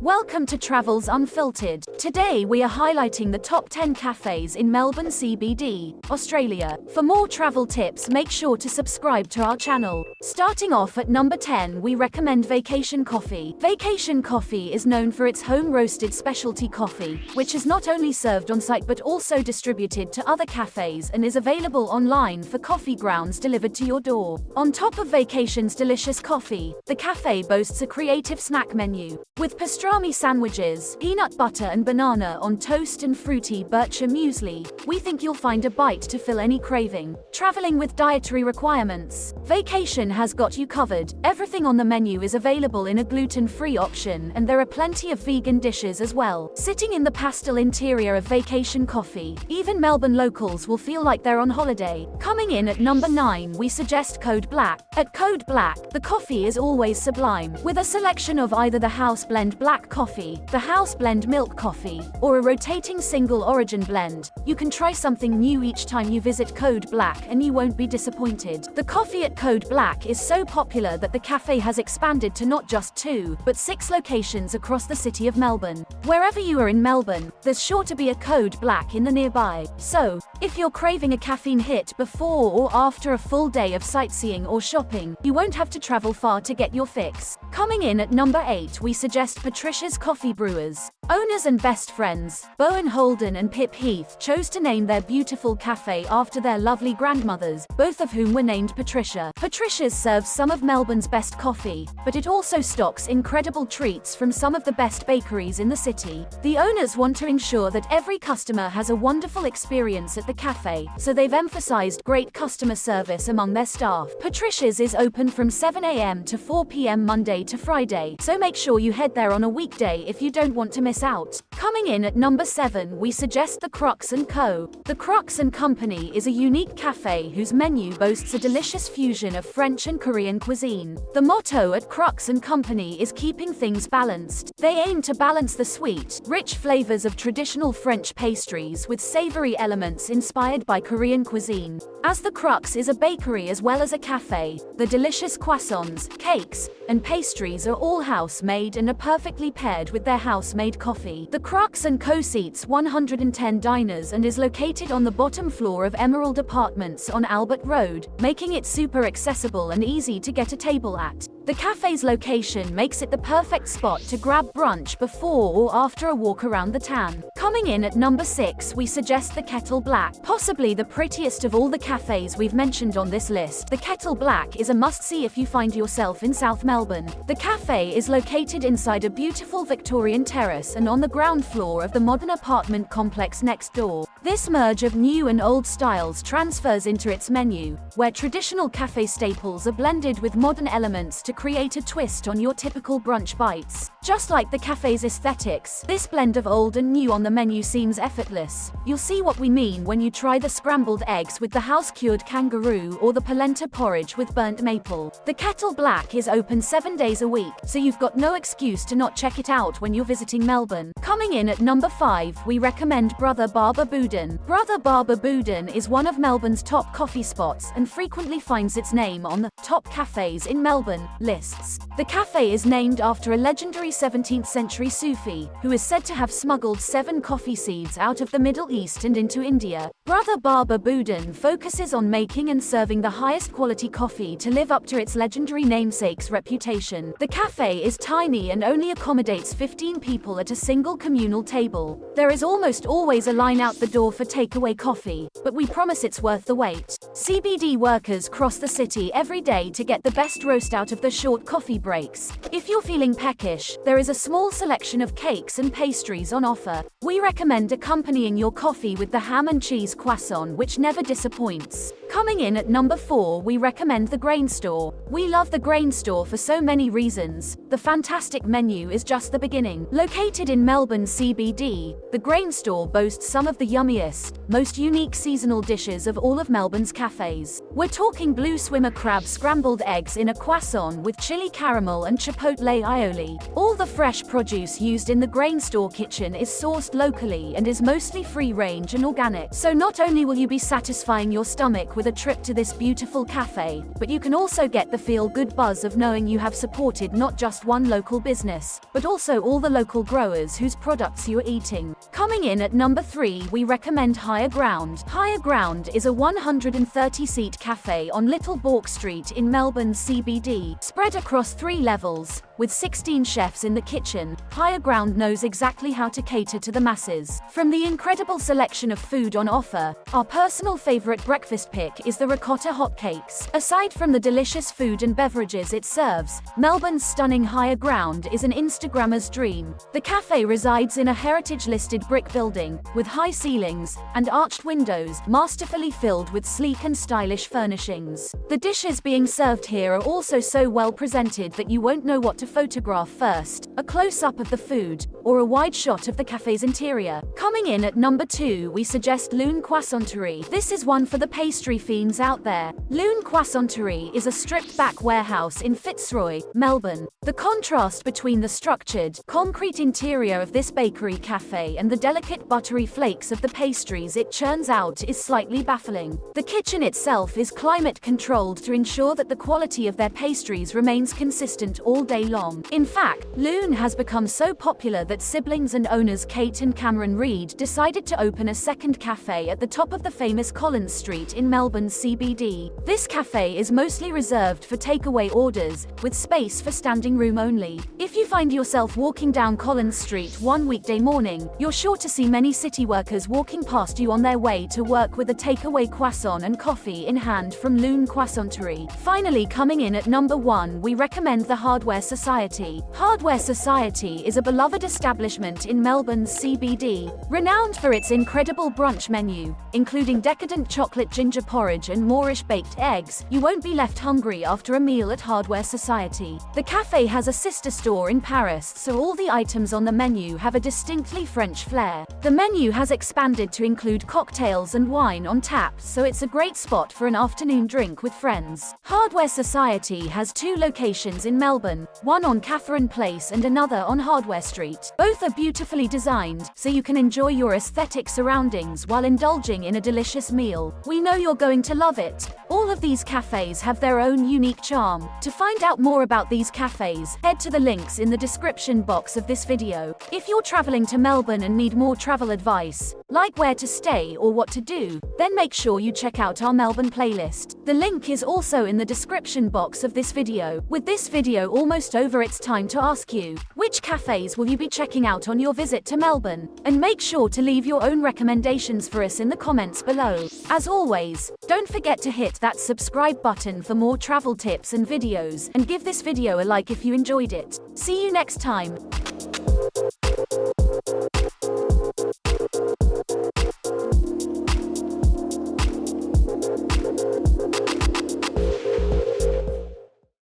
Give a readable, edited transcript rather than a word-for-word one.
Welcome to Travels Unfiltered. Today we are highlighting the top 10 cafes in Melbourne CBD, Australia. For more travel tips, make sure to subscribe to our channel. Starting off at number 10, we recommend Vacation Coffee. Vacation Coffee is known for its home-roasted specialty coffee, which is not only served on site but also distributed to other cafes and is available online for coffee grounds delivered to your door. On top of Vacation's delicious coffee, the cafe boasts a creative snack menu, with pastrami sandwiches, peanut butter and banana on toast and fruity bircher muesli. We think you'll find a bite to fill any craving. Traveling with dietary requirements, Vacation has got you covered. Everything on the menu is available in a gluten-free option, and there are plenty of vegan dishes as well. Sitting in the pastel interior of Vacation Coffee, even Melbourne locals will feel like they're on holiday. Coming in at number 9, we suggest Code Black. At Code Black, the coffee is always sublime, with a selection of either the house blend black coffee, the house blend milk coffee, or a rotating single origin blend. You can try something new each time you visit Code Black and you won't be disappointed. The coffee at Code Black is so popular that the cafe has expanded to not just 2, but 6 locations across the city of Melbourne. Wherever you are in Melbourne, there's sure to be a Code Black in the nearby. So, if you're craving a caffeine hit before or after a full day of sightseeing or shopping, you won't have to travel far to get your fix. Coming in at number 8, we suggest Patricia's Coffee Brewers. Owners and best friends, Bowen Holden and Pip Heath, chose to name their beautiful cafe after their lovely grandmothers, both of whom were named Patricia. Patricia's serves some of Melbourne's best coffee, but it also stocks incredible treats from some of the best bakeries in the city. The owners want to ensure that every customer has a wonderful experience at the cafe, so they've emphasized great customer service among their staff. Patricia's is open from 7 a.m. to 4 p.m. Monday to Friday, so make sure you head there on a weekday if you don't want to miss out. Coming in at number 7, we suggest the Crux and Co. The Crux and Company is a unique cafe whose menu boasts a delicious fusion of French and Korean cuisine. The motto at Crux and Company is keeping things balanced. They aim to balance the sweet, rich flavors of traditional French pastries with savory elements inspired by Korean cuisine. As the Crux is a bakery as well as a cafe, the delicious croissants, cakes, and pastries are all house-made and are perfectly paired with their house-made coffee. The Crux and Co seats 110 diners and is located on the bottom floor of Emerald Apartments on Albert Road, making it super accessible and easy to get a table at. The cafe's location makes it the perfect spot to grab brunch before or after a walk around the town. Coming in at number 6, we suggest the Kettle Black. Possibly the prettiest of all the cafes we've mentioned on this list, the Kettle Black is a must-see if you find yourself in South Melbourne. The cafe is located inside a beautiful Victorian terrace and on the ground floor of the modern apartment complex next door. This merge of new and old styles transfers into its menu, where traditional cafe staples are blended with modern elements to create a twist on your typical brunch bites. Just like the cafe's aesthetics, this blend of old and new on the menu seems effortless. You'll see what we mean when you try the scrambled eggs with the house-cured kangaroo or the polenta porridge with burnt maple. The Kettle Black is open 7 days a week, so you've got no excuse to not check it out when you're visiting Melbourne. Coming in at number 5, we recommend Brother Barber Budan. Brother Barber Budan is one of Melbourne's top coffee spots and frequently finds its name on the top cafes in Melbourne lists. The cafe is named after a legendary 17th century Sufi, who is said to have smuggled 7 coffee seeds out of the Middle East and into India. Brother Barber Budan focuses on making and serving the highest quality coffee to live up to its legendary namesake's reputation. The cafe is tiny and only accommodates 15 people at a single communal table. There is almost always a line out the door for takeaway coffee, but we promise it's worth the wait. CBD workers cross the city every day to get the best roast out of the short coffee breaks. If you're feeling peckish, there is a small selection of cakes and pastries on offer. We recommend accompanying your coffee with the ham and cheese croissant, which never disappoints. Coming in at number 4, we recommend the Grain Store. We love the Grain Store for so many reasons. The fantastic menu is just the beginning. Located in Melbourne CBD, the Grain Store boasts some of the yummiest, most unique seasonal dishes of all of Melbourne's cafes. We're talking blue swimmer crab scrambled eggs in a croissant chicken with chili caramel and chipotle aioli. All the fresh produce used in the grain store kitchen is sourced locally and is mostly free-range and organic. So not only will you be satisfying your stomach with a trip to this beautiful cafe, but you can also get the feel-good buzz of knowing you have supported not just one local business, but also all the local growers whose products you are eating. Coming in at number 3, we recommend Higher Ground. Higher Ground is a 130-seat cafe on Little Bourke Street in Melbourne CBD. Spread across 3 levels, with 16 chefs in the kitchen, Higher Ground knows exactly how to cater to the masses. From the incredible selection of food on offer, our personal favorite breakfast pick is the ricotta hotcakes. Aside from the delicious food and beverages it serves, Melbourne's stunning Higher Ground is an Instagrammer's dream. The cafe resides in a heritage-listed brick building, with high ceilings and arched windows, masterfully filled with sleek and stylish furnishings. The dishes being served here are also so well presented that you won't know what to photograph first: a close-up of the food, or a wide shot of the cafe's interior. Coming in at number 2, we suggest Lune Croissanterie. This is one for the pastry fiends out there. Lune Croissanterie is a stripped-back warehouse in Fitzroy, Melbourne. The contrast between the structured, concrete interior of this bakery cafe and the delicate buttery flakes of the pastries it churns out is slightly baffling. The kitchen itself is climate-controlled to ensure that the quality of their pastries remains consistent all day long. In fact, Lune has become so popular that siblings and owners Kate and Cameron Reid decided to open a second cafe at the top of the famous Collins Street in Melbourne CBD. This cafe is mostly reserved for takeaway orders, with space for standing room only. If you find yourself walking down Collins Street one weekday morning, you're sure to see many city workers walking past you on their way to work with a takeaway croissant and coffee in hand from Lune Croissanterie. Finally, coming in at number 1, we recommend the Hardware Society. Hardware Society is a beloved establishment in Melbourne's CBD, renowned for its incredible brunch menu, including decadent chocolate ginger porridge and Moorish baked eggs. You won't be left hungry after a meal at Hardware Society. The cafe has a sister store in Paris, so all the items on the menu have a distinctly French flair. The menu has expanded to include cocktails and wine on tap, so it's a great spot for an afternoon drink with friends. Hardware Society has 2 locations in Melbourne, one on Catherine Place and another on Hardware Street. Both are beautifully designed, so you can enjoy your aesthetic surroundings while indulging in a delicious meal. We know you're going to love it. All of these cafes have their own unique charm. To find out more about these cafes, head to the links in the description box of this video. If you're traveling to Melbourne and need more travel advice, like where to stay or what to do, then make sure you check out our Melbourne playlist. The link is also in the description box of this video. With this video almost over, it's time to ask you, which cafes will you be checking out on your visit to Melbourne? And make sure to leave your own recommendations for us in the comments below. As always, don't forget to hit that subscribe button for more travel tips and videos, and give this video a like if you enjoyed it. See you next time.